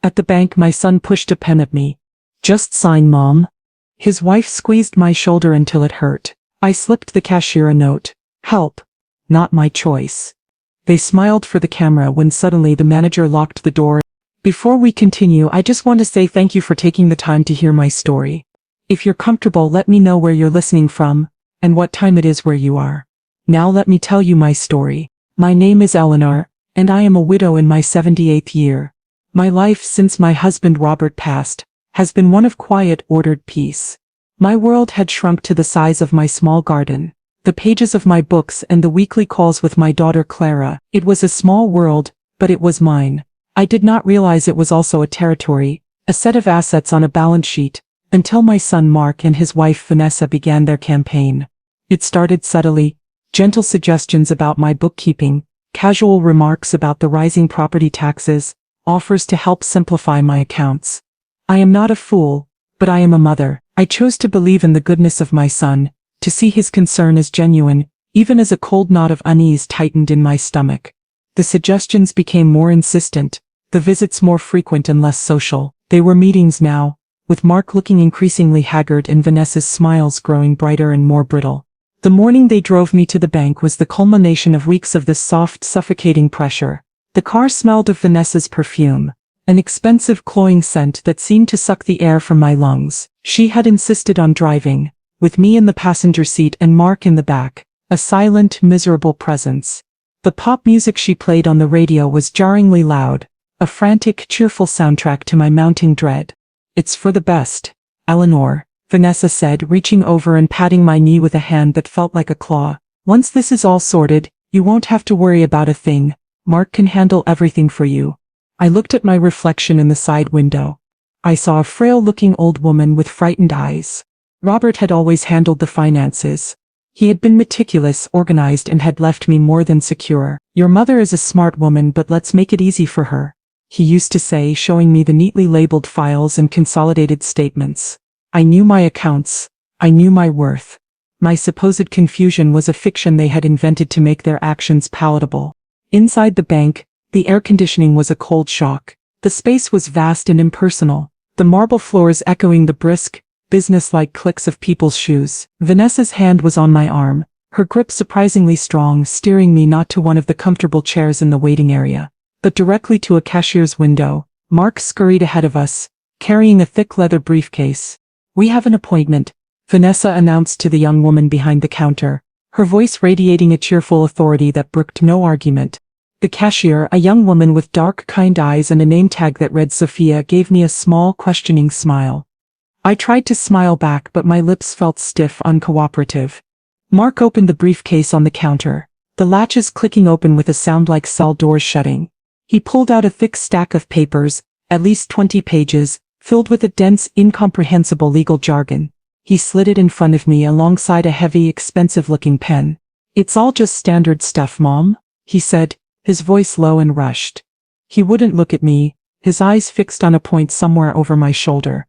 At the bank, my son pushed a pen at me. "Just sign, Mom." His wife squeezed my shoulder until it hurt. I slipped the cashier a note. "Help. Not my choice." They smiled for the camera when suddenly the manager locked the door. "Before we continue, I just want to say thank you for taking the time to hear my story. If you're comfortable, let me know where you're listening from, and what time it is where you are. Now let me tell you my story. My name is Eleanor, and I am a widow in my 78th year. My life since my husband Robert passed has been one of quiet, ordered peace. My world had shrunk to the size of my small garden, the pages of my books and the weekly calls with my daughter Clara. It was a small world, but it was mine. I did not realize it was also a territory, a set of assets on a balance sheet, until my son Mark and his wife Vanessa began their campaign. It started subtly, gentle suggestions about my bookkeeping, casual remarks about the rising property taxes, offers to help simplify my accounts. I am not a fool, but I am a mother. I chose to believe in the goodness of my son, to see his concern as genuine, even as a cold knot of unease tightened in my stomach. The suggestions became more insistent, the visits more frequent and less social. They were meetings now, with Mark looking increasingly haggard and Vanessa's smiles growing brighter and more brittle. The morning they drove me to the bank was the culmination of weeks of this soft, suffocating pressure. The car smelled of Vanessa's perfume, an expensive cloying scent that seemed to suck the air from my lungs. She had insisted on driving, with me in the passenger seat and Mark in the back, a silent, miserable presence. The pop music she played on the radio was jarringly loud, a frantic, cheerful soundtrack to my mounting dread. "It's for the best, Eleanor," Vanessa said, reaching over and patting my knee with a hand that felt like a claw. "Once this is all sorted, you won't have to worry about a thing. Mark can handle everything for you." I looked at my reflection in the side window. I saw a frail-looking old woman with frightened eyes. Robert had always handled the finances. He had been meticulous, organized, and had left me more than secure. "Your mother is a smart woman, but let's make it easy for her," he used to say, showing me the neatly labeled files and consolidated statements. I knew my accounts. I knew my worth. My supposed confusion was a fiction they had invented to make their actions palatable. Inside the bank, the air conditioning was a cold shock. The space was vast and impersonal, the marble floors echoing the brisk, business-like clicks of people's shoes. Vanessa's hand was on my arm, her grip surprisingly strong, steering me not to one of the comfortable chairs in the waiting area, but directly to a cashier's window. Mark scurried ahead of us, carrying a thick leather briefcase. "We have an appointment," Vanessa announced to the young woman behind the counter, her voice radiating a cheerful authority that brooked no argument. The cashier, a young woman with dark, kind eyes and a name tag that read Sophia, gave me a small, questioning smile. I tried to smile back, but my lips felt stiff, uncooperative. Mark opened the briefcase on the counter, the latches clicking open with a sound like cell doors shutting. He pulled out a thick stack of papers, at least 20 pages, filled with a dense, incomprehensible legal jargon. He slid it in front of me alongside a heavy, expensive-looking pen. "It's all just standard stuff, Mom," he said, his voice low and rushed. He wouldn't look at me, his eyes fixed on a point somewhere over my shoulder.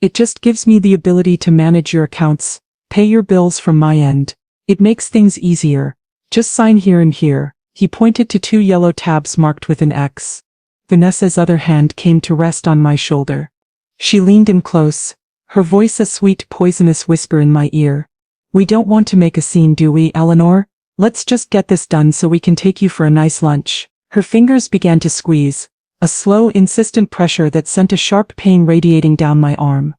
"It just gives me the ability to manage your accounts, pay your bills from my end. It makes things easier. Just sign here and here." He pointed to 2 yellow tabs marked with an X. Vanessa's other hand came to rest on my shoulder. She leaned in close, her voice a sweet, poisonous whisper in my ear. "We don't want to make a scene, do we, Eleanor? Let's just get this done so we can take you for a nice lunch." Her fingers began to squeeze, a slow, insistent pressure that sent a sharp pain radiating down my arm.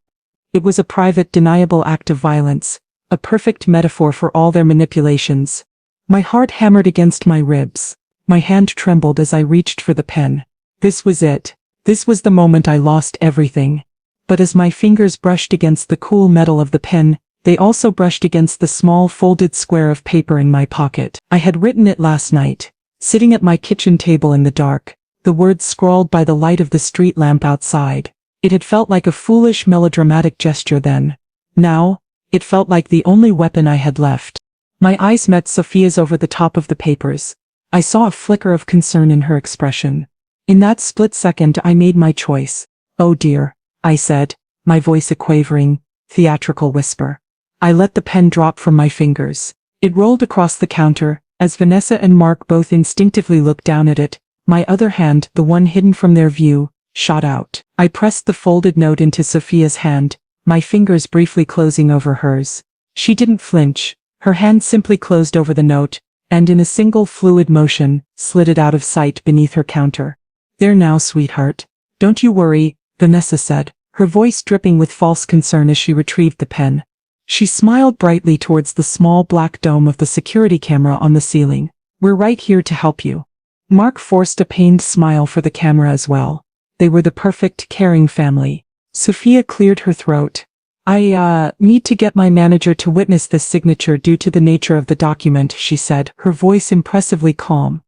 It was a private, deniable act of violence, a perfect metaphor for all their manipulations. My heart hammered against my ribs. My hand trembled as I reached for the pen. This was it. This was the moment I lost everything. But as my fingers brushed against the cool metal of the pen, they also brushed against the small folded square of paper in my pocket. I had written it last night, sitting at my kitchen table in the dark, the words scrawled by the light of the street lamp outside. It had felt like a foolish, melodramatic gesture then. Now, it felt like the only weapon I had left. My eyes met Sophia's over the top of the papers. I saw a flicker of concern in her expression. In that split second, I made my choice. "Oh dear," I said, my voice a quavering, theatrical whisper. I let the pen drop from my fingers. It rolled across the counter, as Vanessa and Mark both instinctively looked down at it. My other hand, the one hidden from their view, shot out. I pressed the folded note into Sophia's hand, my fingers briefly closing over hers. She didn't flinch. Her hand simply closed over the note, and in a single fluid motion, slid it out of sight beneath her counter. "There now, sweetheart. Don't you worry," Vanessa said, her voice dripping with false concern as she retrieved the pen. She smiled brightly towards the small black dome of the security camera on the ceiling. "We're right here to help you." Mark forced a pained smile for the camera as well. They were the perfect, caring family. Sophia cleared her throat. I need to get my manager to witness this signature due to the nature of the document," she said, her voice impressively calm.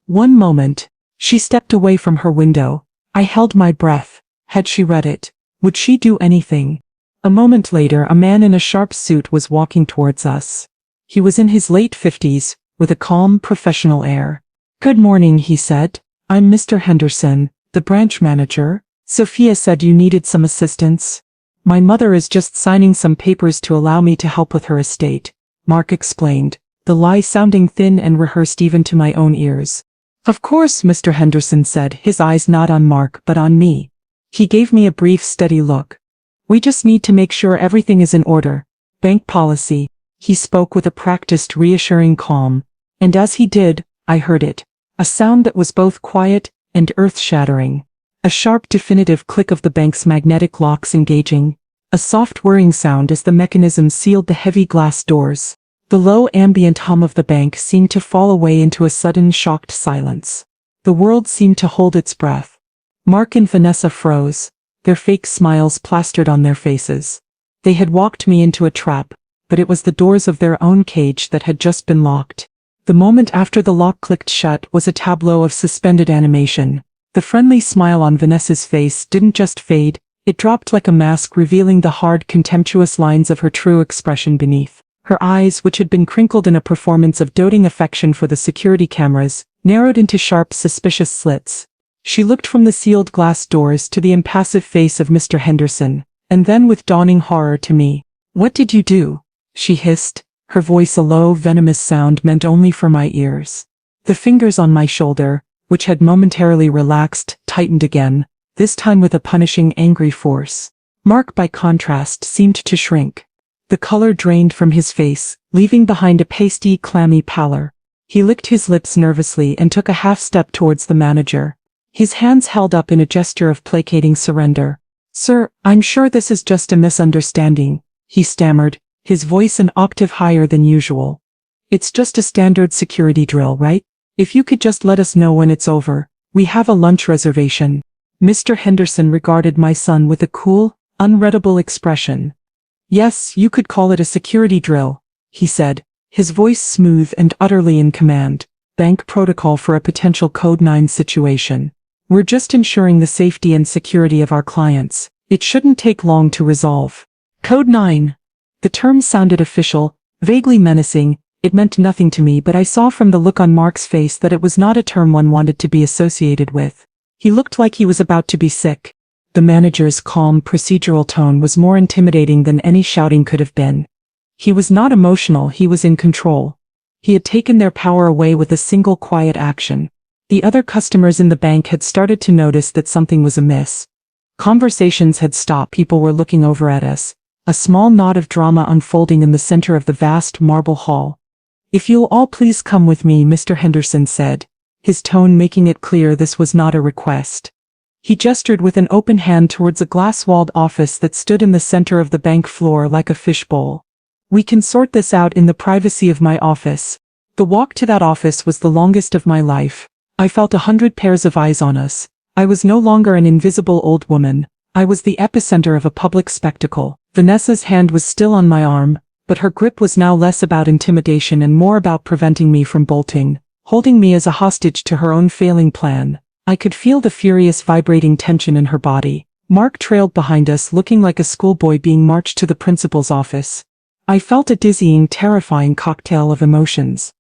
One moment. She stepped away from her window. I held my breath. Had she read it? Would she do anything? A moment later, a man in a sharp suit was walking towards us. He was in his late 50s, with a calm, professional air. "Good morning," he said. "I'm Mr. Henderson, the branch manager. Sophia said you needed some assistance." "My mother is just signing some papers to allow me to help with her estate," Mark explained, the lie sounding thin and rehearsed even to my own ears. "Of course," Mr. Henderson said, his eyes not on Mark but on me. He gave me a brief, steady look. "We just need to make sure everything is in order. Bank policy." He spoke with a practiced, reassuring calm. And as he did, I heard it. A sound that was both quiet and earth-shattering. A sharp, definitive click of the bank's magnetic locks engaging. A soft whirring sound as the mechanism sealed the heavy glass doors. The low ambient hum of the bank seemed to fall away into a sudden, shocked silence. The world seemed to hold its breath. Mark and Vanessa froze, their fake smiles plastered on their faces. They had walked me into a trap, but it was the doors of their own cage that had just been locked. The moment after the lock clicked shut was a tableau of suspended animation. The friendly smile on Vanessa's face didn't just fade, it dropped like a mask, revealing the hard, contemptuous lines of her true expression beneath. Her eyes, which had been crinkled in a performance of doting affection for the security cameras, narrowed into sharp, suspicious slits. She looked from the sealed glass doors to the impassive face of Mr. Henderson, and then with dawning horror to me. "What did you do?" she hissed, her voice a low, venomous sound meant only for my ears. The fingers on my shoulder, which had momentarily relaxed, tightened again, this time with a punishing, angry force. Mark, by contrast, seemed to shrink. The color drained from his face, leaving behind a pasty, clammy pallor. He licked his lips nervously and took a half-step towards the manager. His hands held up in a gesture of placating surrender. "Sir, I'm sure this is just a misunderstanding," he stammered, his voice an octave higher than usual. "It's just a standard security drill, right? If you could just let us know when it's over. We have a lunch reservation." Mr. Henderson regarded my son with a cool, unreadable expression. "Yes, you could call it a security drill," he said, his voice smooth and utterly in command. "Bank protocol for a potential Code 9 situation. We're just ensuring the safety and security of our clients. It shouldn't take long to resolve." Code 9. The term sounded official, vaguely menacing. It meant nothing to me, but I saw from the look on Mark's face that it was not a term one wanted to be associated with. He looked like he was about to be sick. The manager's calm, procedural tone was more intimidating than any shouting could have been. He was not emotional, he was in control. He had taken their power away with a single quiet action. The other customers in the bank had started to notice that something was amiss. Conversations had stopped, people were looking over at us. A small knot of drama unfolding in the center of the vast marble hall. "If you'll all please come with me," Mr. Henderson said, his tone making it clear this was not a request. He gestured with an open hand towards a glass-walled office that stood in the center of the bank floor like a fishbowl. "We can sort this out in the privacy of my office." The walk to that office was the longest of my life. I felt 100 pairs of eyes on us. I was no longer an invisible old woman. I was the epicenter of a public spectacle. Vanessa's hand was still on my arm, but her grip was now less about intimidation and more about preventing me from bolting, holding me as a hostage to her own failing plan. I could feel the furious vibrating tension in her body. Mark trailed behind us, looking like a schoolboy being marched to the principal's office. I felt a dizzying, terrifying cocktail of emotions.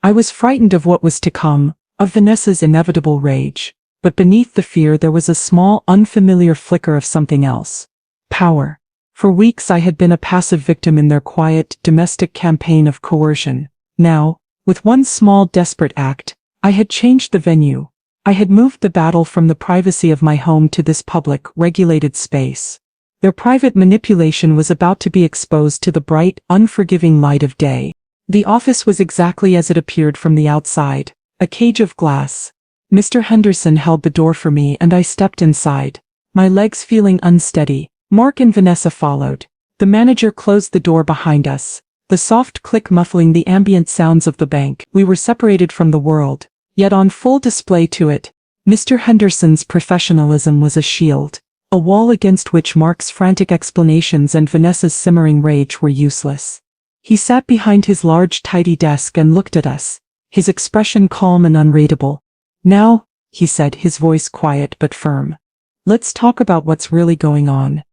I was frightened of what was to come, of Vanessa's inevitable rage. But beneath the fear there was a small, unfamiliar flicker of something else. Power. For weeks I had been a passive victim in their quiet, domestic campaign of coercion. Now, with one small, desperate act, I had changed the venue. I had moved the battle from the privacy of my home to this public, regulated space. Their private manipulation was about to be exposed to the bright, unforgiving light of day. The office was exactly as it appeared from the outside, a cage of glass. Mr. Henderson held the door for me and I stepped inside, my legs feeling unsteady. Mark and Vanessa followed. The manager closed the door behind us, the soft click muffling the ambient sounds of the bank. We were separated from the world, yet on full display to it. Mr. Henderson's professionalism was a shield, a wall against which Mark's frantic explanations and Vanessa's simmering rage were useless. He sat behind his large tidy desk and looked at us, his expression calm and unreadable. "Now," he said, his voice quiet but firm, "let's talk about what's really going on."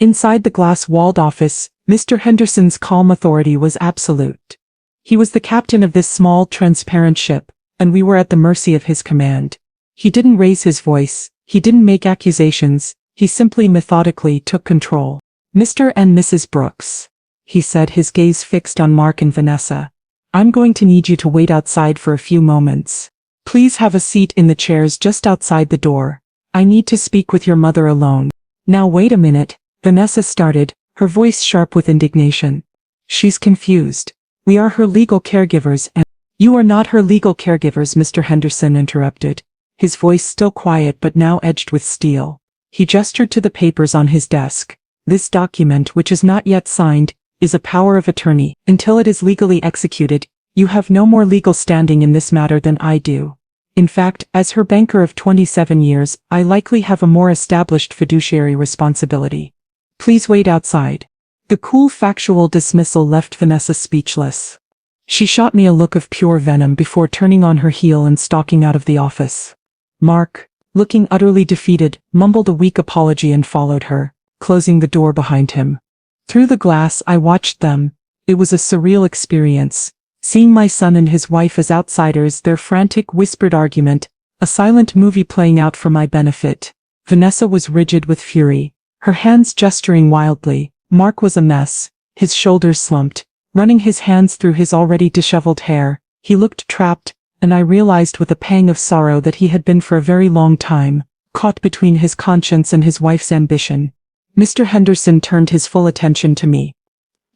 Inside the glass-walled office, Mr. Henderson's calm authority was absolute. He was the captain of this small, transparent ship, and we were at the mercy of his command. He didn't raise his voice, he didn't make accusations, he simply methodically took control. "Mr. and Mrs. Brooks," he said, his gaze fixed on Mark and Vanessa, "I'm going to need you to wait outside for a few moments. Please have a seat in the chairs just outside the door. I need to speak with your mother alone." "Now wait a minute," Vanessa started, her voice sharp with indignation. "She's confused. We are her legal caregivers and—" "You are not her legal caregivers," Mr. Henderson interrupted, his voice still quiet but now edged with steel. He gestured to the papers on his desk. "This document, which is not yet signed, is a power of attorney. Until it is legally executed, you have no more legal standing in this matter than I do. In fact, as her banker of 27 years, I likely have a more established fiduciary responsibility. Please wait outside." The cool factual dismissal left Vanessa speechless. She shot me a look of pure venom before turning on her heel and stalking out of the office. Mark, looking utterly defeated, mumbled a weak apology and followed her, closing the door behind him. Through the glass I watched them. It was a surreal experience, seeing my son and his wife as outsiders, their frantic whispered argument, a silent movie playing out for my benefit. Vanessa was rigid with fury, her hands gesturing wildly. Mark was a mess, his shoulders slumped, running his hands through his already disheveled hair. He looked trapped, and I realized with a pang of sorrow that he had been for a very long time, caught between his conscience and his wife's ambition. Mr. Henderson turned his full attention to me.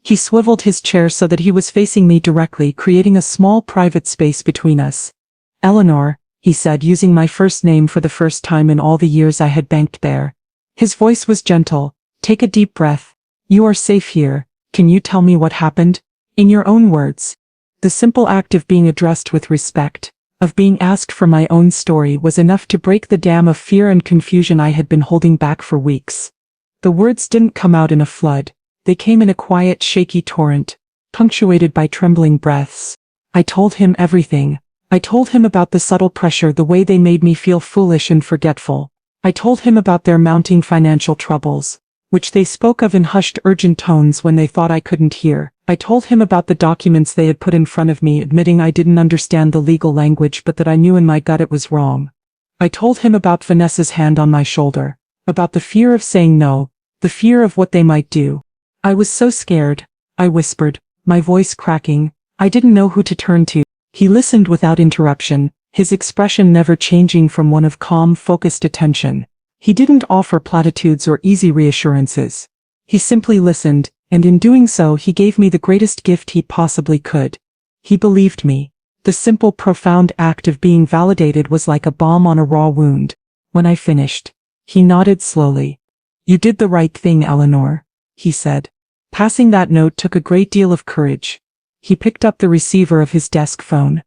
He swiveled his chair so that he was facing me directly, creating a small private space between us. "Eleanor," he said, using my first name for the first time in all the years I had banked there. His voice was gentle. "Take a deep breath. You are safe here. Can you tell me what happened? In your own words." The simple act of being addressed with respect, of being asked for my own story, was enough to break the dam of fear and confusion I had been holding back for weeks. The words didn't come out in a flood. They came in a quiet, shaky torrent, punctuated by trembling breaths. I told him everything. I told him about the subtle pressure, the way they made me feel foolish and forgetful. I told him about their mounting financial troubles, which they spoke of in hushed, urgent tones when they thought I couldn't hear. I told him about the documents they had put in front of me, admitting I didn't understand the legal language but that I knew in my gut it was wrong. I told him about Vanessa's hand on my shoulder, about the fear of saying no, the fear of what they might do. I was so scared, I whispered, my voice cracking. I didn't know who to turn to. He listened without interruption, his expression never changing from one of calm, focused attention. He didn't offer platitudes or easy reassurances. He simply listened, and in doing so he gave me the greatest gift he possibly could. He believed me. The simple, profound act of being validated was like a balm on a raw wound. When I finished, he nodded slowly. "You did the right thing, Eleanor," he said. Passing that note took a great deal of courage. He picked up the receiver of his desk phone.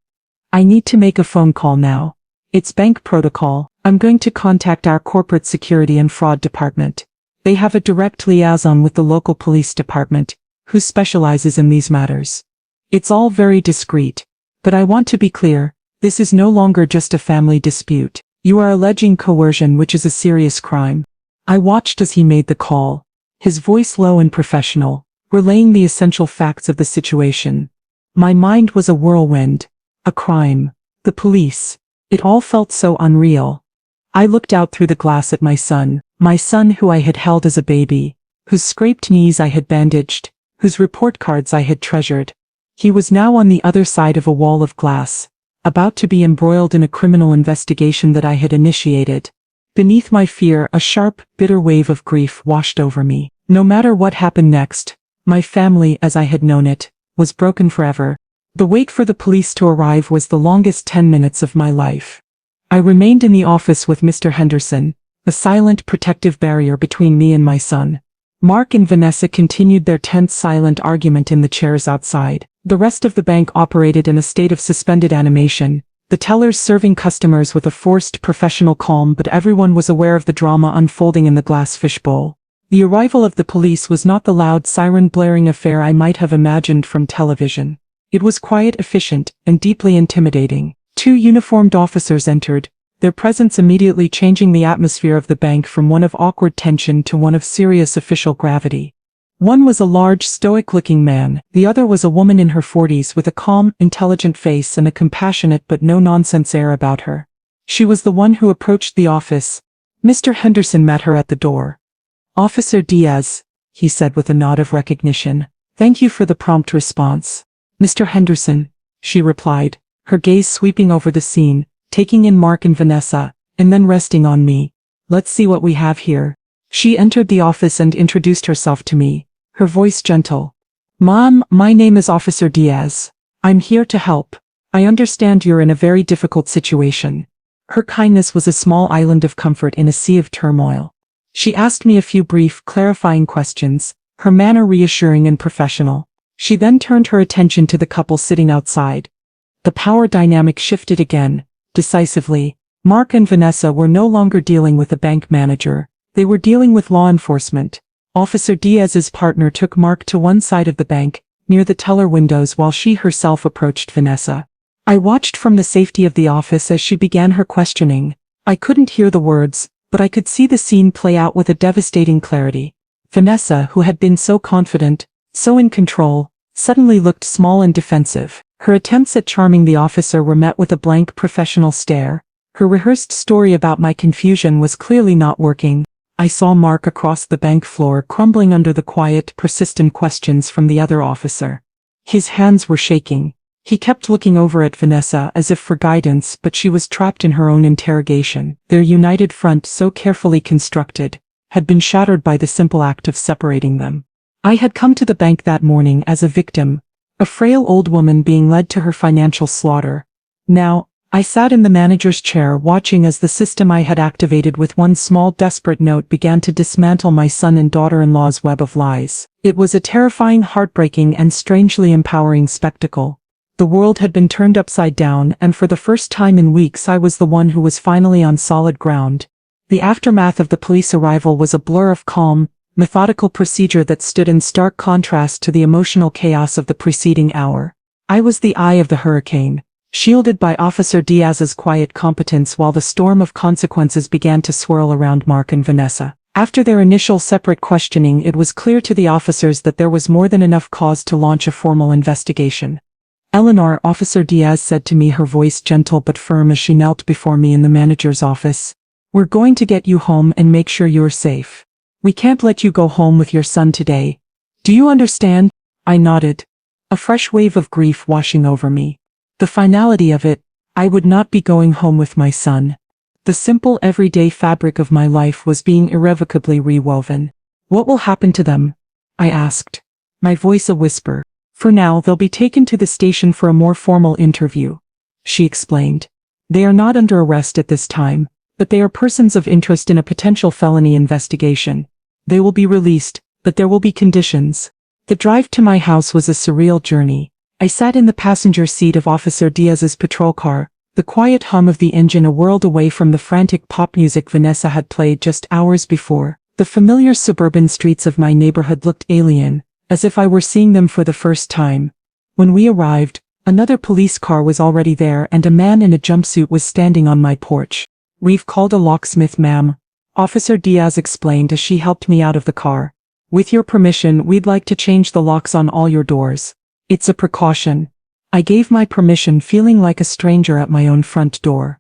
"I need to make a phone call now. It's bank protocol. I'm going to contact our corporate security and fraud department. They have a direct liaison with the local police department, who specializes in these matters. It's all very discreet, but I want to be clear, this is no longer just a family dispute. You are alleging coercion, which is a serious crime." I watched as he made the call, his voice low and professional, relaying the essential facts of the situation. My mind was a whirlwind. A crime. The police. It all felt so unreal. I looked out through the glass at my son who I had held as a baby, whose scraped knees I had bandaged, whose report cards I had treasured. He was now on the other side of a wall of glass, about to be embroiled in a criminal investigation that I had initiated. Beneath my fear, a sharp, bitter wave of grief washed over me. No matter what happened next, my family, as I had known it, was broken forever. The wait for the police to arrive was the longest 10 minutes of my life. I remained in the office with Mr. Henderson, a silent, protective barrier between me and my son. Mark and Vanessa continued their tense, silent argument in the chairs outside. The rest of the bank operated in a state of suspended animation, the tellers serving customers with a forced professional calm, but everyone was aware of the drama unfolding in the glass fishbowl. The arrival of the police was not the loud, siren-blaring affair I might have imagined from television. It was quiet, efficient, and deeply intimidating. 2 uniformed officers entered, their presence immediately changing the atmosphere of the bank from one of awkward tension to one of serious official gravity. One was a large, stoic-looking man, the other was a woman in her 40s with a calm, intelligent face and a compassionate but no-nonsense air about her. She was the one who approached the office. Mr. Henderson met her at the door. "Officer Diaz," he said with a nod of recognition. "Thank you for the prompt response." "Mr. Henderson," she replied, her gaze sweeping over the scene, taking in Mark and Vanessa, and then resting on me. "Let's see what we have here." She entered the office and introduced herself to me, her voice gentle. "Mom, my name is Officer Diaz. I'm here to help. I understand you're in a very difficult situation." Her kindness was a small island of comfort in a sea of turmoil. She asked me a few brief, clarifying questions, her manner reassuring and professional. She then turned her attention to the couple sitting outside. The power dynamic shifted again, decisively. Mark and Vanessa were no longer dealing with a bank manager, they were dealing with law enforcement. Officer Diaz's partner took Mark to one side of the bank, near the teller windows, while she herself approached Vanessa. I watched from the safety of the office as she began her questioning. I couldn't hear the words, but I could see the scene play out with a devastating clarity. Vanessa, who had been so confident, so in control, suddenly looked small and defensive. Her attempts at charming the officer were met with a blank professional stare. Her rehearsed story about my confusion was clearly not working. I saw Mark across the bank floor crumbling under the quiet, persistent questions from the other officer. His hands were shaking. He kept looking over at Vanessa as if for guidance, but she was trapped in her own interrogation. Their united front, so carefully constructed, had been shattered by the simple act of separating them. I had come to the bank that morning as a victim, a frail old woman being led to her financial slaughter. Now, I sat in the manager's chair watching as the system I had activated with one small desperate note began to dismantle my son and daughter-in-law's web of lies. It was a terrifying, heartbreaking, and strangely empowering spectacle. The world had been turned upside down, and for the first time in weeks I was the one who was finally on solid ground. The aftermath of the police arrival was a blur of calm, methodical procedure that stood in stark contrast to the emotional chaos of the preceding hour. I was the eye of the hurricane, shielded by Officer Diaz's quiet competence while the storm of consequences began to swirl around Mark and Vanessa. After their initial separate questioning, it was clear to the officers that there was more than enough cause to launch a formal investigation. "Eleanor," Officer Diaz said to me, her voice gentle but firm as she knelt before me in the manager's office. "We're going to get you home and make sure you're safe. We can't let you go home with your son today. Do you understand?" I nodded, a fresh wave of grief washing over me. The finality of it, I would not be going home with my son. The simple everyday fabric of my life was being irrevocably rewoven. "What will happen to them?" I asked, my voice a whisper. "For now, they'll be taken to the station for a more formal interview," she explained. "They are not under arrest at this time, but they are persons of interest in a potential felony investigation. They will be released, but there will be conditions." The drive to my house was a surreal journey. I sat in the passenger seat of Officer Diaz's patrol car, the quiet hum of the engine a world away from the frantic pop music Vanessa had played just hours before. The familiar suburban streets of my neighborhood looked alien, as if I were seeing them for the first time. When we arrived, another police car was already there and a man in a jumpsuit was standing on my porch. "We've called a locksmith, ma'am," Officer Diaz explained as she helped me out of the car. "With your permission, we'd like to change the locks on all your doors. It's a precaution." I gave my permission, feeling like a stranger at my own front door.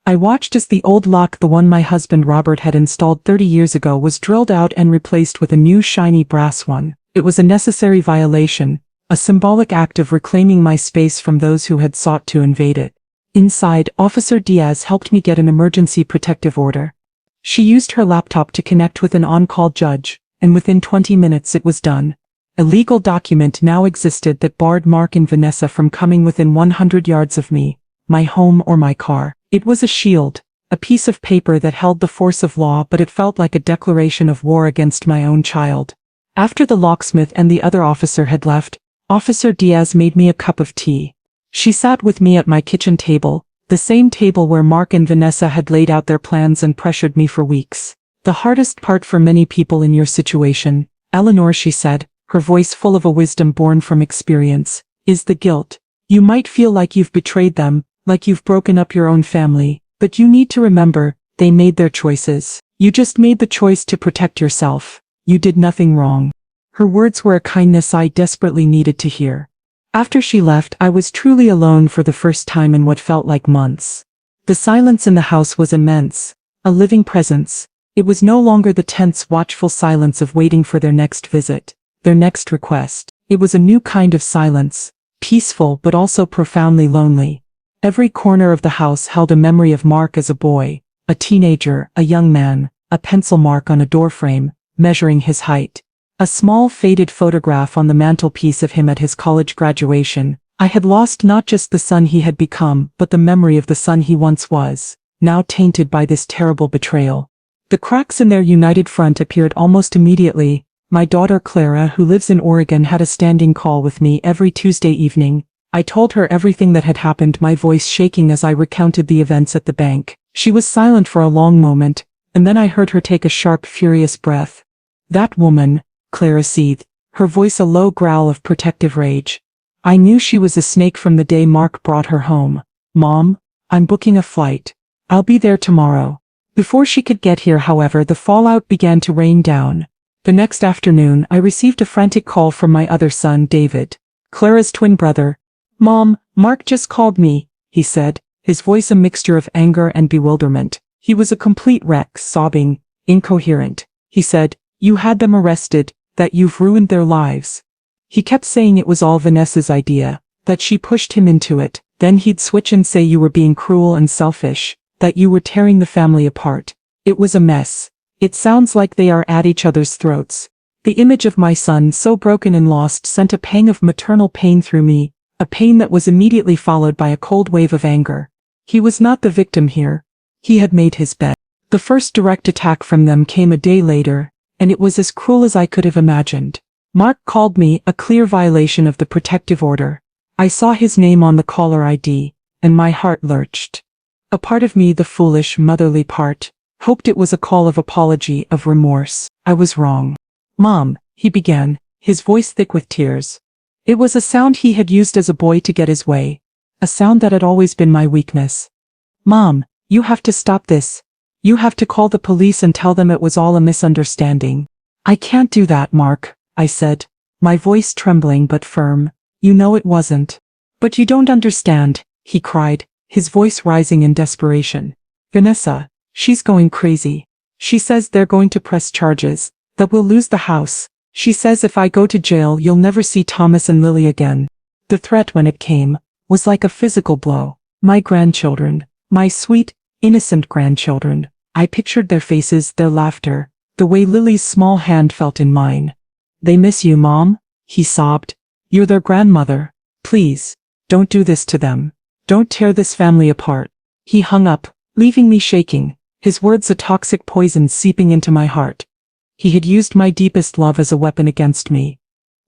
I watched as the old lock, the one my husband Robert had installed 30 years ago, was drilled out and replaced with a new shiny brass one. It was a necessary violation, a symbolic act of reclaiming my space from those who had sought to invade it. Inside, Officer Diaz helped me get an emergency protective order. She used her laptop to connect with an on-call judge, and within 20 minutes it was done. A legal document now existed that barred Mark and Vanessa from coming within 100 yards of me, my home or my car. It was a shield, a piece of paper that held the force of law, but it felt like a declaration of war against my own child. After the locksmith and the other officer had left, Officer Diaz made me a cup of tea. She sat with me at my kitchen table, the same table where Mark and Vanessa had laid out their plans and pressured me for weeks. The hardest part for many people in your situation, Eleanor, she said, her voice full of a wisdom born from experience, is the guilt. You might feel like you've betrayed them, like you've broken up your own family, but you need to remember, they made their choices. You just made the choice to protect yourself. You did nothing wrong. Her words were a kindness I desperately needed to hear. After she left, I was truly alone for the first time in what felt like months. The silence in the house was immense, a living presence. It was no longer the tense, watchful silence of waiting for their next visit, their next request. It was a new kind of silence, peaceful but also profoundly lonely. Every corner of the house held a memory of Mark as a boy, a teenager, a young man, a pencil mark on a doorframe, measuring his height. A small faded photograph on the mantelpiece of him at his college graduation. I had lost not just the son he had become, but the memory of the son he once was, now tainted by this terrible betrayal. The cracks in their united front appeared almost immediately. My daughter Clara, who lives in Oregon, had a standing call with me every Tuesday evening. I told her everything that had happened, my voice shaking as I recounted the events at the bank. She was silent for a long moment, and then I heard her take a sharp, furious breath. That woman, Clara seethed, her voice a low growl of protective rage. I knew she was a snake from the day Mark brought her home. Mom, I'm booking a flight. I'll be there tomorrow. Before she could get here, however, the fallout began to rain down. The next afternoon, I received a frantic call from my other son, David, Clara's twin brother. Mom, Mark just called me, he said, his voice a mixture of anger and bewilderment. He was a complete wreck, sobbing, incoherent. He said, "You had them arrested, that you've ruined their lives." He kept saying it was all Vanessa's idea, that she pushed him into it. Then he'd switch and say you were being cruel and selfish, that you were tearing the family apart. It was a mess. It sounds like they are at each other's throats. The image of my son, so broken and lost, sent a pang of maternal pain through me, a pain that was immediately followed by a cold wave of anger. He was not the victim here. He had made his bed. The first direct attack from them came a day later, and it was as cruel as I could have imagined. Mark called me, a clear violation of the protective order. I saw his name on the caller ID, and my heart lurched. A part of me, the foolish, motherly part, hoped it was a call of apology, of remorse. I was wrong. Mom, he began, his voice thick with tears. It was a sound he had used as a boy to get his way, a sound that had always been my weakness. Mom, you have to stop this. You have to call the police and tell them it was all a misunderstanding. I can't do that, Mark, I said, my voice trembling but firm. You know it wasn't. But you don't understand, he cried, his voice rising in desperation. Vanessa, she's going crazy. She says they're going to press charges, that we'll lose the house. She says if I go to jail, you'll never see Thomas and Lily again. The threat, when it came, was like a physical blow. My grandchildren, my sweet, innocent grandchildren. I pictured their faces, their laughter, the way Lily's small hand felt in mine. They miss you, Mom, he sobbed. You're their grandmother. Please, don't do this to them. Don't tear this family apart. He hung up, leaving me shaking, his words a toxic poison seeping into my heart. He had used my deepest love as a weapon against me.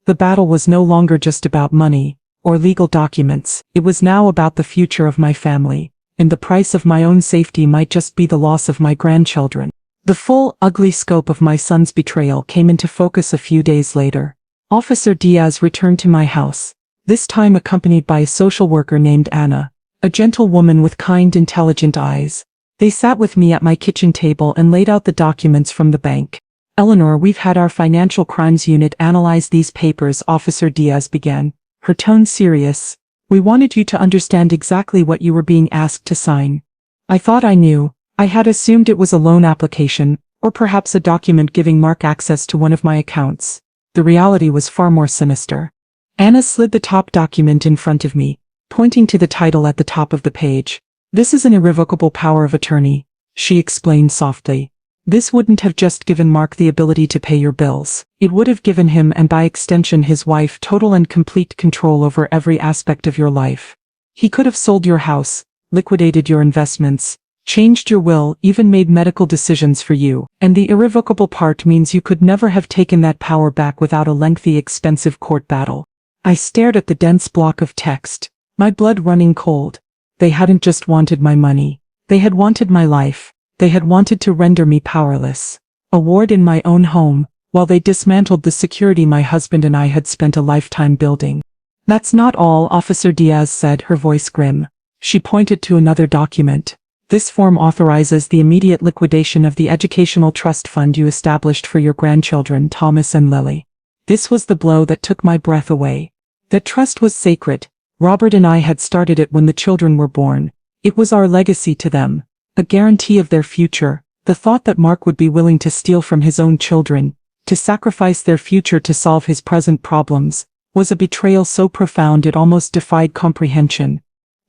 The battle was no longer just about money or legal documents. It was now about the future of my family, and the price of my own safety might just be the loss of my grandchildren. The full, ugly scope of my son's betrayal came into focus a few days later. Officer Diaz returned to my house, this time accompanied by a social worker named Anna, a gentle woman with kind, intelligent eyes. They sat with me at my kitchen table and laid out the documents from the bank. Eleanor, we've had our financial crimes unit analyze these papers, Officer Diaz began, her tone serious. We wanted you to understand exactly what you were being asked to sign. I thought I knew. I had assumed it was a loan application, or perhaps a document giving Mark access to one of my accounts. The reality was far more sinister. Anna slid the top document in front of me. pointing to the title at the top of the page. "This is an irrevocable power of attorney," she explained softly. "This wouldn't have just given Mark the ability to pay your bills. It would have given him, and by extension his wife, total and complete control over every aspect of your life. He could have sold your house, liquidated your investments, changed your will, even made medical decisions for you. And the irrevocable part means you could never have taken that power back without a lengthy, expensive court battle." I stared at the dense block of text, my blood running cold. They hadn't just wanted my money. They had wanted my life. They had wanted to render me powerless. A ward in my own home, while they dismantled the security my husband and I had spent a lifetime building. "That's not all," Officer Diaz said, her voice grim. She pointed to another document. "This form authorizes the immediate liquidation of the educational trust fund you established for your grandchildren, Thomas and Lily." This was the blow that took my breath away. That trust was sacred. Robert and I had started it when the children were born. It was our legacy to them, a guarantee of their future. The thought that Mark would be willing to steal from his own children, to sacrifice their future to solve his present problems, was a betrayal so profound it almost defied comprehension.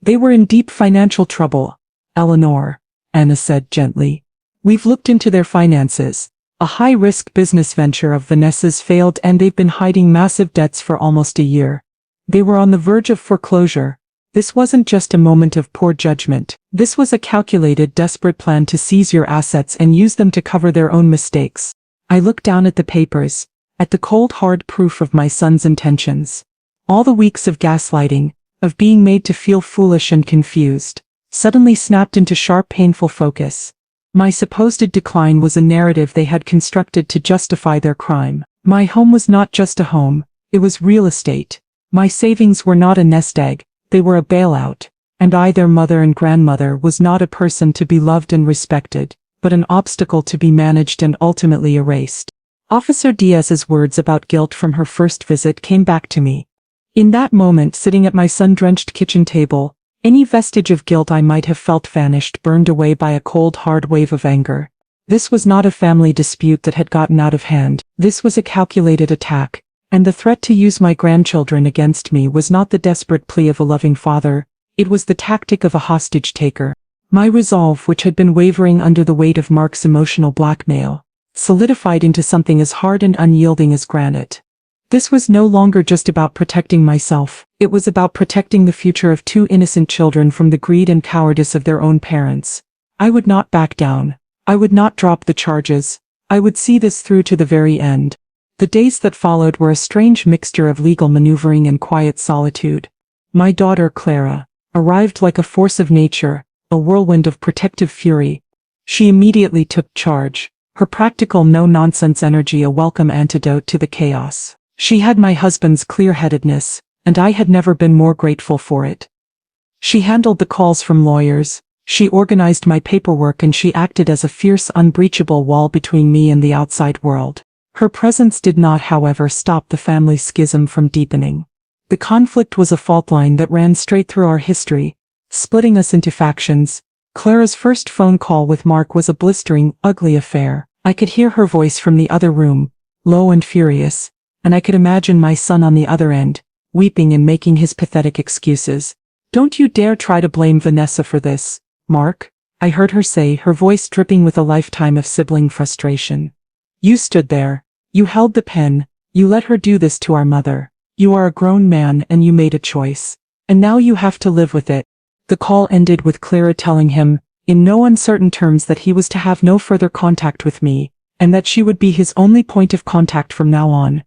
"They were in deep financial trouble, Eleanor," Anna said gently. "We've looked into their finances. A high-risk business venture of Vanessa's failed and they've been hiding massive debts for almost a year. They were on the verge of foreclosure. This wasn't just a moment of poor judgment. This was a calculated, desperate plan to seize your assets and use them to cover their own mistakes." I looked down at the papers, at the cold hard proof of my son's intentions. All the weeks of gaslighting, of being made to feel foolish and confused, suddenly snapped into sharp, painful focus. My supposed decline was a narrative they had constructed to justify their crime. My home was not just a home, it was real estate. My savings were not a nest egg, they were a bailout. And I, their mother and grandmother, was not a person to be loved and respected, but an obstacle to be managed and ultimately erased. Officer Diaz's words about guilt from her first visit came back to me. In that moment, sitting at my sun-drenched kitchen table, any vestige of guilt I might have felt vanished, burned away by a cold, hard wave of anger. This was not a family dispute that had gotten out of hand. This was a calculated attack, and the threat to use my grandchildren against me was not the desperate plea of a loving father, it was the tactic of a hostage-taker. My resolve, which had been wavering under the weight of Mark's emotional blackmail, solidified into something as hard and unyielding as granite. This was no longer just about protecting myself, it was about protecting the future of two innocent children from the greed and cowardice of their own parents. I would not back down. I would not drop the charges. I would see this through to the very end. The days that followed were a strange mixture of legal maneuvering and quiet solitude. My daughter Clara arrived like a force of nature, a whirlwind of protective fury. She immediately took charge, her practical no-nonsense energy a welcome antidote to the chaos. She had my husband's clear-headedness, and I had never been more grateful for it. She handled the calls from lawyers, she organized my paperwork, and she acted as a fierce, unbreachable wall between me and the outside world. Her presence did not, however, stop the family schism from deepening. The conflict was a fault line that ran straight through our history, splitting us into factions. Clara's first phone call with Mark was a blistering, ugly affair. I could hear her voice from the other room, low and furious, and I could imagine my son on the other end, weeping and making his pathetic excuses. "Don't you dare try to blame Vanessa for this, Mark," I heard her say, her voice dripping with a lifetime of sibling frustration. "You stood there, you held the pen, you let her do this to our mother. You are a grown man and you made a choice. And now you have to live with it." The call ended with Clara telling him, in no uncertain terms, that he was to have no further contact with me, and that she would be his only point of contact from now on.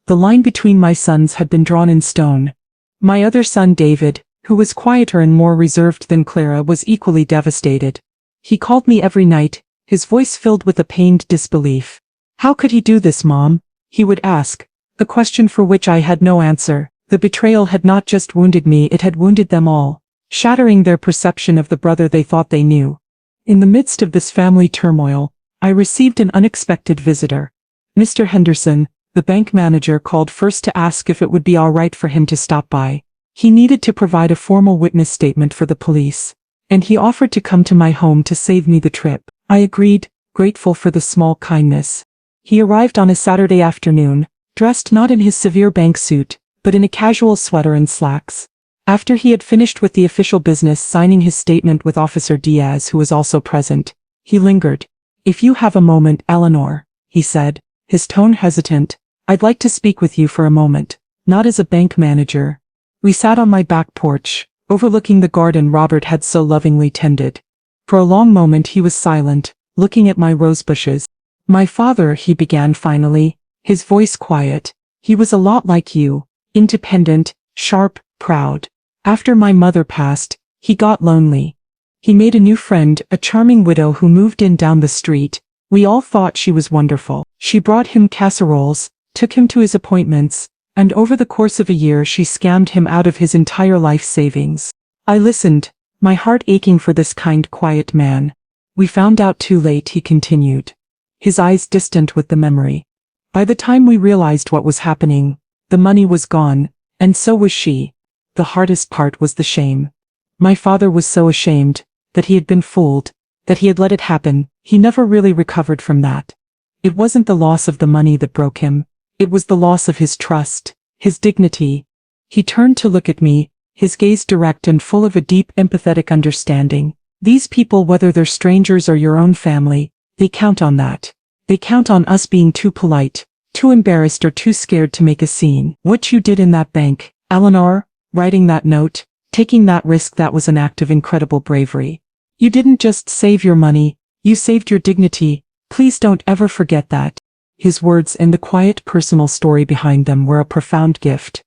The line between my sons had been drawn in stone. My other son David, who was quieter and more reserved than Clara, was equally devastated. He called me every night, his voice filled with a pained disbelief. "How could he do this, Mom?" he would ask, a question for which I had no answer. The betrayal had not just wounded me, it had wounded them all, shattering their perception of the brother they thought they knew. In the midst of this family turmoil, I received an unexpected visitor. Mr. Henderson, the bank manager, called first to ask if it would be all right for him to stop by. He needed to provide a formal witness statement for the police, and he offered to come to my home to save me the trip. I agreed, grateful for the small kindness. He arrived on a Saturday afternoon, dressed not in his severe bank suit, but in a casual sweater and slacks. After he had finished with the official business, signing his statement with Officer Diaz, who was also present, he lingered. "If you have a moment, Eleanor," he said, his tone hesitant, "I'd like to speak with you for a moment, not as a bank manager." We sat on my back porch, overlooking the garden Robert had so lovingly tended. For a long moment he was silent, looking at my rose bushes. "My father," he began finally, his voice quiet. "He was a lot like you, independent, sharp, proud. After my mother passed, he got lonely. He made a new friend, a charming widow who moved in down the street. We all thought she was wonderful. She brought him casseroles, took him to his appointments, and over the course of a year she scammed him out of his entire life savings." I listened, my heart aching for this kind, quiet man. "We found out too late," he continued, his eyes distant with the memory. "By the time we realized what was happening, the money was gone, and so was she. The hardest part was the shame. My father was so ashamed that he had been fooled, that he had let it happen. He never really recovered from that. It wasn't the loss of the money that broke him. It was the loss of his trust, his dignity." He turned to look at me, his gaze direct and full of a deep, empathetic understanding. "These people, whether they're strangers or your own family, they count on that. They count on us being too polite, too embarrassed or too scared to make a scene. What you did in that bank, Eleanor, writing that note, taking that risk, that was an act of incredible bravery. You didn't just save your money, you saved your dignity. Please don't ever forget that." His words and the quiet personal story behind them were a profound gift.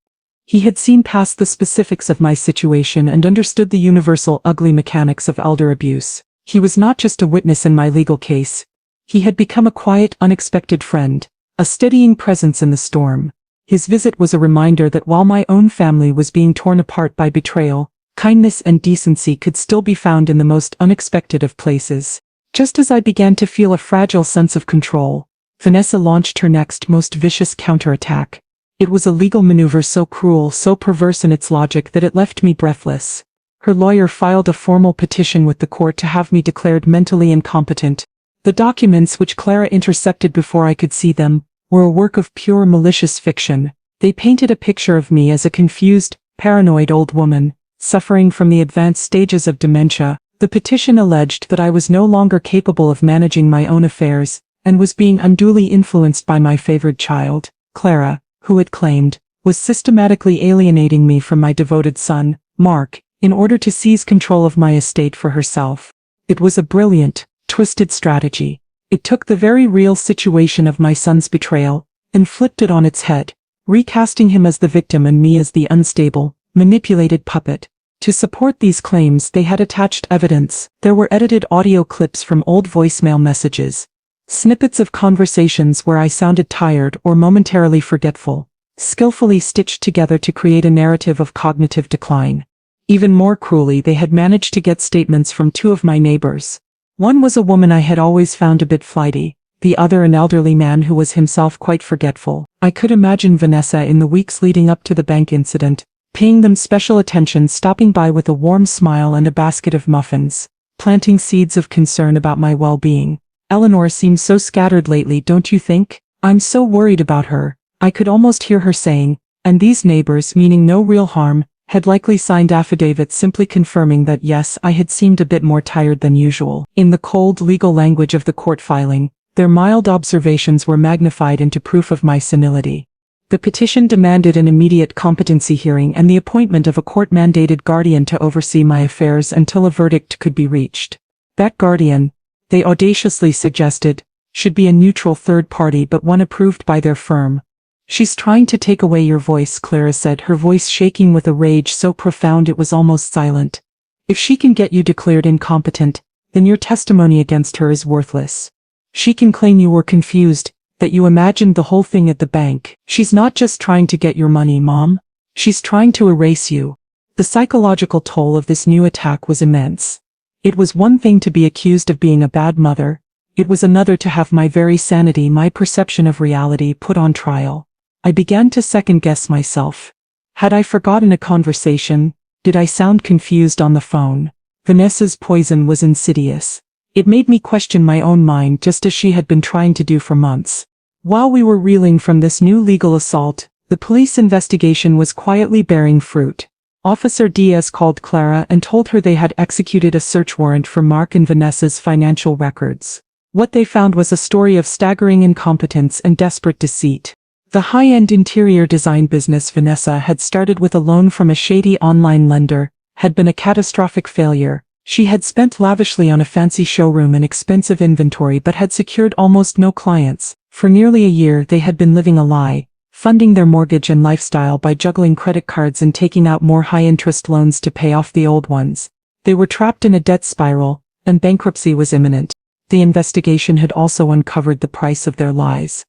He had seen past the specifics of my situation and understood the universal ugly mechanics of elder abuse. He was not just a witness in my legal case. He had become a quiet, unexpected friend, a steadying presence in the storm. His visit was a reminder that while my own family was being torn apart by betrayal, kindness and decency could still be found in the most unexpected of places. Just as I began to feel a fragile sense of control, Vanessa launched her next, most vicious counterattack. It was a legal maneuver so cruel, so perverse in its logic that it left me breathless. Her lawyer filed a formal petition with the court to have me declared mentally incompetent. The documents, which Clara intercepted before I could see them, were a work of pure malicious fiction. They painted a picture of me as a confused, paranoid old woman, suffering from the advanced stages of dementia. The petition alleged that I was no longer capable of managing my own affairs, and was being unduly influenced by my favored child, Clara, who it claimed, was systematically alienating me from my devoted son, Mark, in order to seize control of my estate for herself. It was a brilliant, twisted strategy. It took the very real situation of my son's betrayal, and flipped it on its head, recasting him as the victim and me as the unstable, manipulated puppet. To support these claims they had attached evidence. There were edited audio clips from old voicemail messages, snippets of conversations where I sounded tired or momentarily forgetful, skillfully stitched together to create a narrative of cognitive decline. Even more cruelly, they had managed to get statements from two of my neighbors. One was a woman I had always found a bit flighty, the other an elderly man who was himself quite forgetful. I could imagine Vanessa in the weeks leading up to the bank incident, paying them special attention, stopping by with a warm smile and a basket of muffins, planting seeds of concern about my well-being. "Eleanor seems so scattered lately, don't you think? I'm so worried about her." I could almost hear her saying, and these neighbors, meaning no real harm, had likely signed affidavits simply confirming that yes, I had seemed a bit more tired than usual. In the cold legal language of the court filing, their mild observations were magnified into proof of my senility. The petition demanded an immediate competency hearing and the appointment of a court-mandated guardian to oversee my affairs until a verdict could be reached. That guardian, they audaciously suggested, should be a neutral third party but one approved by their firm. "She's trying to take away your voice," Clara said, her voice shaking with a rage so profound it was almost silent. "If she can get you declared incompetent, then your testimony against her is worthless. She can claim you were confused, that you imagined the whole thing at the bank. She's not just trying to get your money, Mom. She's trying to erase you." The psychological toll of this new attack was immense. It was one thing to be accused of being a bad mother. It was another to have my very sanity, my perception of reality, put on trial. I began to second-guess myself. Had I forgotten a conversation? Did I sound confused on the phone? Vanessa's poison was insidious. It made me question my own mind just as she had been trying to do for months. While we were reeling from this new legal assault, the police investigation was quietly bearing fruit. Officer Diaz called Clara and told her they had executed a search warrant for Mark and Vanessa's financial records. What they found was a story of staggering incompetence and desperate deceit. The high-end interior design business Vanessa had started with a loan from a shady online lender had been a catastrophic failure. She had spent lavishly on a fancy showroom and expensive inventory but had secured almost no clients. For nearly a year they had been living a lie, funding their mortgage and lifestyle by juggling credit cards and taking out more high-interest loans to pay off the old ones. They were trapped in a debt spiral, and bankruptcy was imminent. The investigation had also uncovered the price of their lies.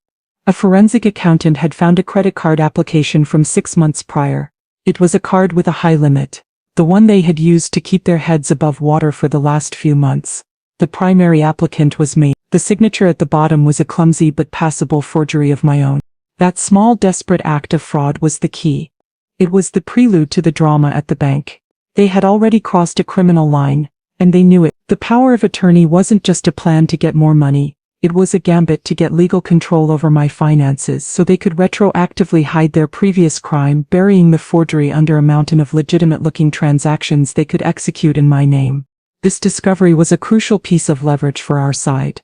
A forensic accountant had found a credit card application from 6 months prior. It was a card with a high limit, the one they had used to keep their heads above water for the last few months. The primary applicant was me. The signature at the bottom was a clumsy but passable forgery of my own. That small desperate act of fraud was the key. It was the prelude to the drama at the bank. They had already crossed a criminal line, and they knew it. The power of attorney wasn't just a plan to get more money, it was a gambit to get legal control over my finances so they could retroactively hide their previous crime, burying the forgery under a mountain of legitimate-looking transactions they could execute in my name. This discovery was a crucial piece of leverage for our side.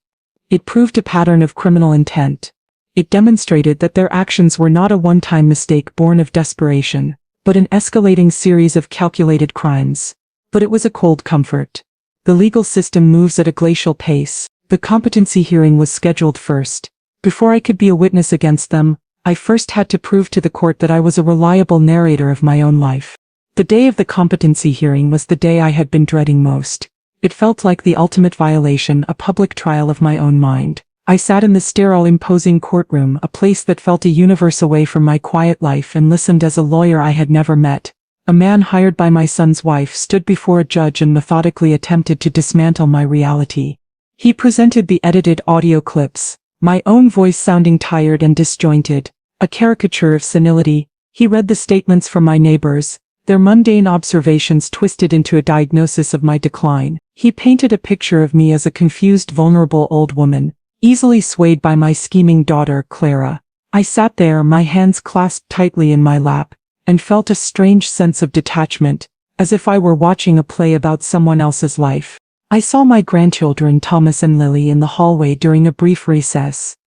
It proved a pattern of criminal intent. It demonstrated that their actions were not a one-time mistake born of desperation, but an escalating series of calculated crimes. But it was a cold comfort. The legal system moves at a glacial pace. The competency hearing was scheduled first. Before I could be a witness against them, I first had to prove to the court that I was a reliable narrator of my own life. The day of the competency hearing was the day I had been dreading most. It felt like the ultimate violation, a public trial of my own mind. I sat in the sterile, imposing courtroom, a place that felt a universe away from my quiet life, and listened as a lawyer I had never met, a man hired by my son's wife, stood before a judge and methodically attempted to dismantle my reality. He presented the edited audio clips, my own voice sounding tired and disjointed, a caricature of senility. He read the statements from my neighbors, their mundane observations twisted into a diagnosis of my decline. He painted a picture of me as a confused, vulnerable old woman, easily swayed by my scheming daughter, Clara. I sat there, my hands clasped tightly in my lap, and felt a strange sense of detachment, as if I were watching a play about someone else's life. I saw my grandchildren Thomas and Lily in the hallway during a brief recess.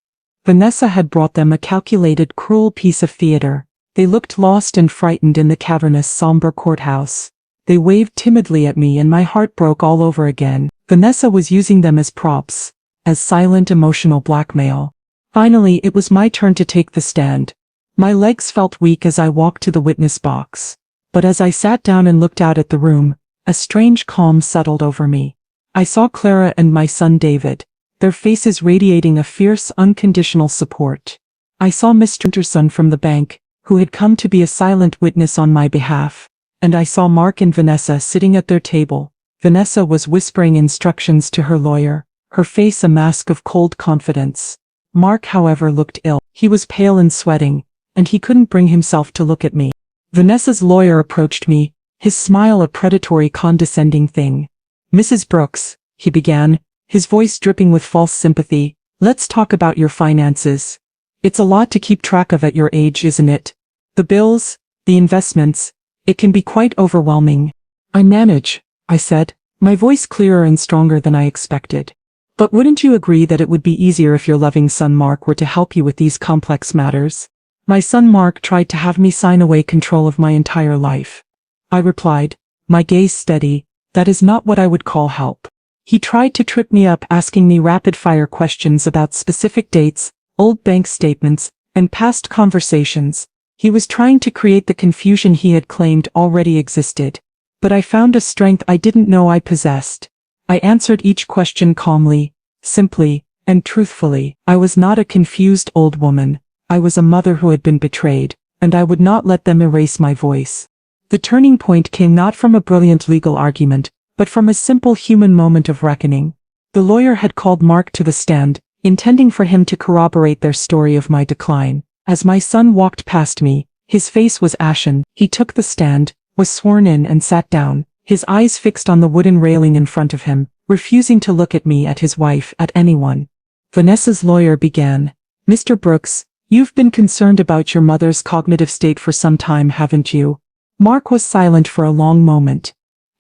Vanessa had brought them a calculated, cruel piece of theater. They looked lost and frightened in the cavernous, somber courthouse. They waved timidly at me and my heart broke all over again. Vanessa was using them as props, as silent emotional blackmail. Finally, it was my turn to take the stand. My legs felt weak as I walked to the witness box. But as I sat down and looked out at the room, a strange calm settled over me. I saw Clara and my son David, their faces radiating a fierce, unconditional support. I saw Mr. Anderson from the bank, who had come to be a silent witness on my behalf. And I saw Mark and Vanessa sitting at their table. Vanessa was whispering instructions to her lawyer, her face a mask of cold confidence. Mark, however, looked ill. He was pale and sweating, and he couldn't bring himself to look at me. Vanessa's lawyer approached me, his smile a predatory, condescending thing. "Mrs. Brooks," he began, his voice dripping with false sympathy, "let's talk about your finances. It's a lot to keep track of at your age, isn't it? The bills, the investments, it can be quite overwhelming." "I manage," I said, my voice clearer and stronger than I expected. "But wouldn't you agree that it would be easier if your loving son Mark were to help you with these complex matters?" "My son Mark tried to have me sign away control of my entire life," I replied, my gaze steady. "That is not what I would call help. He tried to trip me up, asking me rapid-fire questions about specific dates, old bank statements, and past conversations. He was trying to create the confusion he had claimed already existed. But I found a strength I didn't know I possessed. I answered each question calmly, simply, and truthfully. I was not a confused old woman. I was a mother who had been betrayed, and I would not let them erase my voice. The turning point came not from a brilliant legal argument, but from a simple human moment of reckoning. The lawyer had called Mark to the stand, intending for him to corroborate their story of my decline. As my son walked past me, his face was ashen. He took the stand, was sworn in and sat down, his eyes fixed on the wooden railing in front of him, refusing to look at me, at his wife, at anyone. Vanessa's lawyer began. "Mr. Brooks, you've been concerned about your mother's cognitive state for some time, haven't you? Mark was silent for a long moment.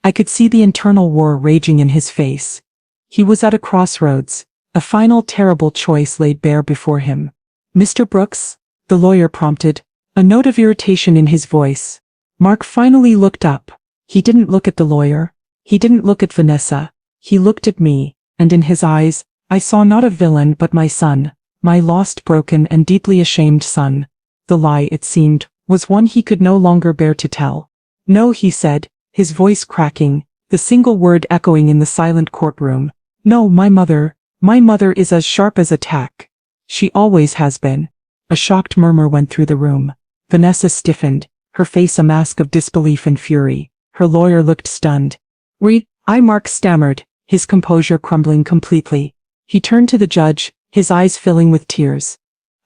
I could see the internal war raging in his face. He was at a crossroads, a final terrible choice laid bare before him. "Mr. Brooks?" the lawyer prompted, a note of irritation in his voice. Mark finally looked up. He didn't look at the lawyer. He didn't look at Vanessa. He looked at me, and in his eyes, I saw not a villain but my son, my lost, broken, and deeply ashamed son. The lie, it seemed, was one he could no longer bear to tell. "No," he said, his voice cracking, the single word echoing in the silent courtroom. "No, my mother is as sharp as a tack. She always has been." A shocked murmur went through the room. Vanessa stiffened, her face a mask of disbelief and fury. Her lawyer looked stunned. Mark stammered, his composure crumbling completely. He turned to the judge, his eyes filling with tears.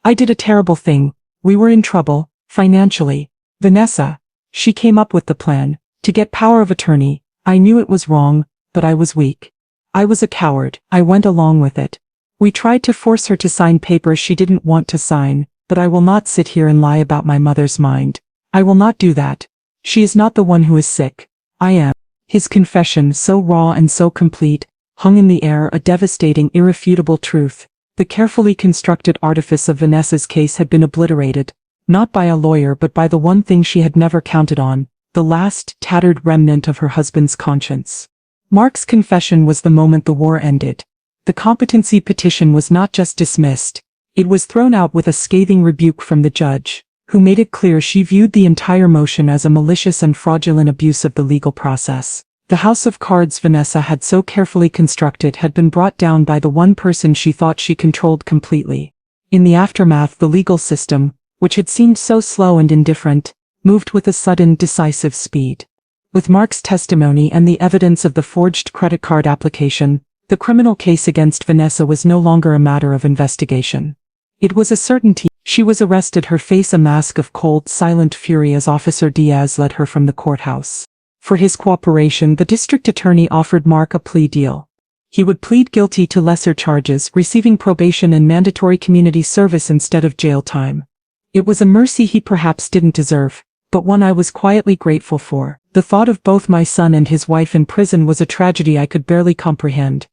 "I did a terrible thing. We were in trouble, financially. Vanessa, she came up with the plan, to get power of attorney. I knew it was wrong, but I was weak. I was a coward. I went along with it. We tried to force her to sign papers she didn't want to sign, but I will not sit here and lie about my mother's mind. I will not do that. She is not the one who is sick. I am." His confession, so raw and so complete, hung in the air, a devastating, irrefutable truth. The carefully constructed artifice of Vanessa's case had been obliterated, not by a lawyer but by the one thing she had never counted on, the last, tattered remnant of her husband's conscience. Mark's confession was the moment the war ended. The competency petition was not just dismissed, it was thrown out with a scathing rebuke from the judge, who made it clear she viewed the entire motion as a malicious and fraudulent abuse of the legal process. The house of cards Vanessa had so carefully constructed had been brought down by the one person she thought she controlled completely. In the aftermath, the legal system, which had seemed so slow and indifferent, moved with a sudden, decisive speed. With Mark's testimony and the evidence of the forged credit card application, the criminal case against Vanessa was no longer a matter of investigation. It was a certainty. She was arrested, her face a mask of cold, silent fury as Officer Diaz led her from the courthouse. For his cooperation, the district attorney offered Mark a plea deal. He would plead guilty to lesser charges, receiving probation and mandatory community service instead of jail time. It was a mercy he perhaps didn't deserve, but one I was quietly grateful for. The thought of both my son and his wife in prison was a tragedy I could barely comprehend.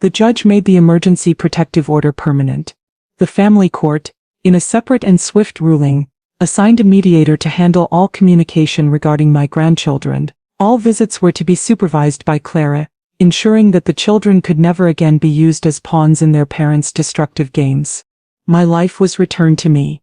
The judge made the emergency protective order permanent. The family court, in a separate and swift ruling, assigned a mediator to handle all communication regarding my grandchildren. All visits were to be supervised by Clara, ensuring that the children could never again be used as pawns in their parents' destructive games. My life was returned to me.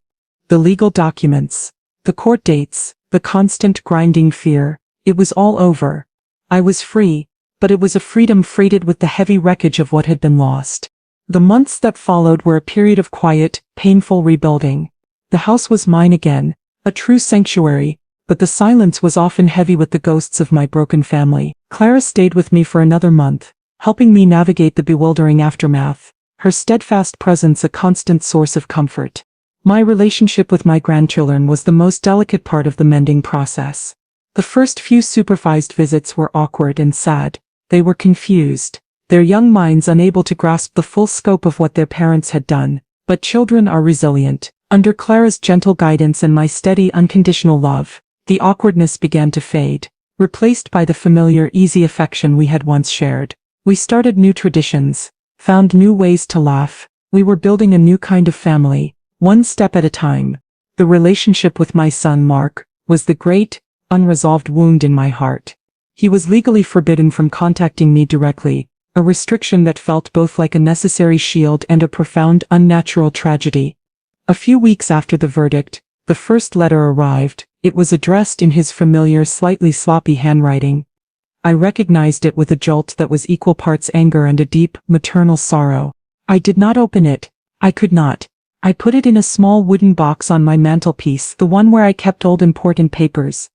The legal documents, the court dates, the constant grinding fear, it was all over. I was free, but it was a freedom freighted with the heavy wreckage of what had been lost. The months that followed were a period of quiet, painful rebuilding. The house was mine again, a true sanctuary, but the silence was often heavy with the ghosts of my broken family. Clara stayed with me for another month, helping me navigate the bewildering aftermath, her steadfast presence a constant source of comfort. My relationship with my grandchildren was the most delicate part of the mending process. The first few supervised visits were awkward and sad. They were confused, their young minds unable to grasp the full scope of what their parents had done. But children are resilient. Under Clara's gentle guidance and my steady, unconditional love, the awkwardness began to fade, replaced by the familiar, easy affection we had once shared. We started new traditions, found new ways to laugh. We were building a new kind of family, one step at a time. The relationship with my son Mark was the great, unresolved wound in my heart. He was legally forbidden from contacting me directly, a restriction that felt both like a necessary shield and a profound, unnatural tragedy. A few weeks after the verdict, the first letter arrived. It was addressed in his familiar, slightly sloppy handwriting. I recognized it with a jolt that was equal parts anger and a deep, maternal sorrow. I did not open it. I could not. I put it in a small wooden box on my mantelpiece, the one where I kept old important papers.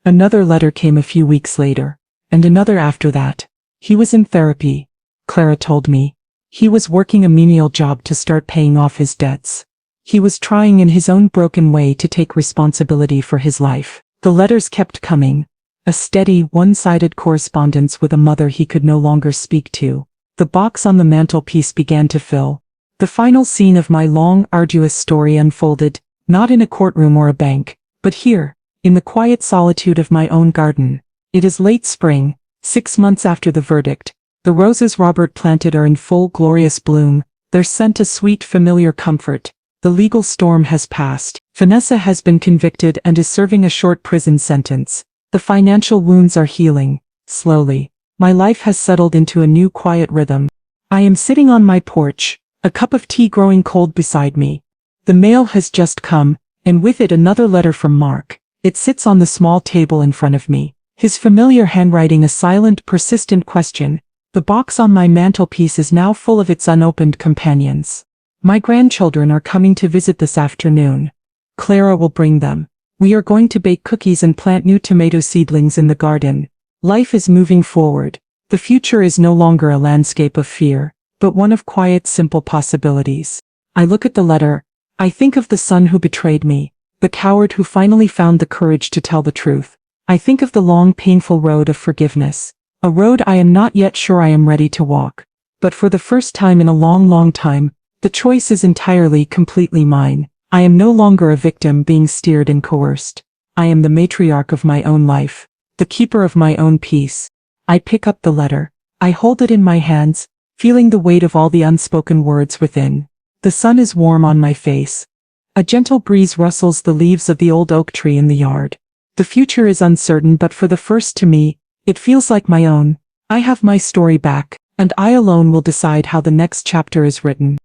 Another letter came a few weeks later, and another after that. He was in therapy, Clara told me. He was working a menial job to start paying off his debts. He was trying in his own broken way to take responsibility for his life. The letters kept coming, a steady, one-sided correspondence with a mother he could no longer speak to. The box on the mantelpiece began to fill. The final scene of my long, arduous story unfolded, not in a courtroom or a bank, but here, in the quiet solitude of my own garden. It is late spring, 6 months after the verdict. The roses Robert planted are in full glorious bloom, their scent a sweet familiar comfort. The legal storm has passed. Vanessa has been convicted and is serving a short prison sentence. The financial wounds are healing, slowly. My life has settled into a new quiet rhythm. I am sitting on my porch, a cup of tea growing cold beside me. The mail has just come, and with it another letter from Mark. It sits on the small table in front of me, his familiar handwriting a silent, persistent question. The box on my mantelpiece is now full of its unopened companions. My grandchildren are coming to visit this afternoon. Clara will bring them. We are going to bake cookies and plant new tomato seedlings in the garden. Life is moving forward. The future is no longer a landscape of fear, but one of quiet, simple possibilities. I look at the letter. I think of the son who betrayed me, the coward who finally found the courage to tell the truth. I think of the long, painful road of forgiveness, a road I am not yet sure I am ready to walk. But for the first time in a long, long time, the choice is entirely, completely mine. I am no longer a victim being steered and coerced. I am the matriarch of my own life, the keeper of my own peace. I pick up the letter. I hold it in my hands, feeling the weight of all the unspoken words within. The sun is warm on my face. A gentle breeze rustles the leaves of the old oak tree in the yard. The future is uncertain, but for the first to me, it feels like my own. I have my story back, and I alone will decide how the next chapter is written.